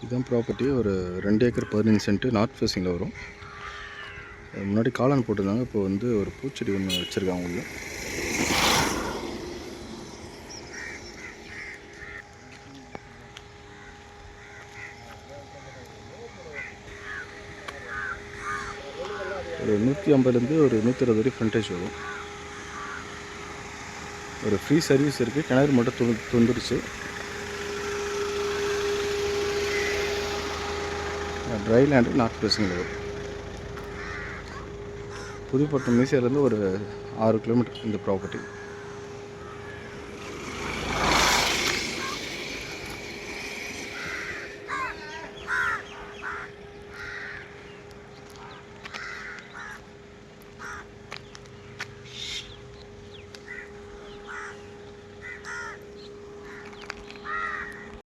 இதுதான் ப்ராப்பர்ட்டி. ஒரு 2 acre 15 send north ஃபேஸிங்கில் வரும். முன்னாடி காளான் போட்டிருந்தாங்க. இப்போ வந்து ஒரு பூச்செடி ஒன்று வச்சுருக்காங்க உள்ள. ஒரு 150லேருந்து ஒரு 120 வரை ஃப்ரண்டேஜ் வரும். ஒரு ஃப்ரீ சர்வீஸ் இருக்குது. கிணறு மட்டும் தொந்துருச்சு. ட்ரை லேண்டு நார்த் ஃபேஸிங்கில் வரும். புதுப்பட்டினம் மீசியாலேருந்து ஒரு 6 கிலோமீட்டர் இந்த ப்ராப்பர்ட்டி.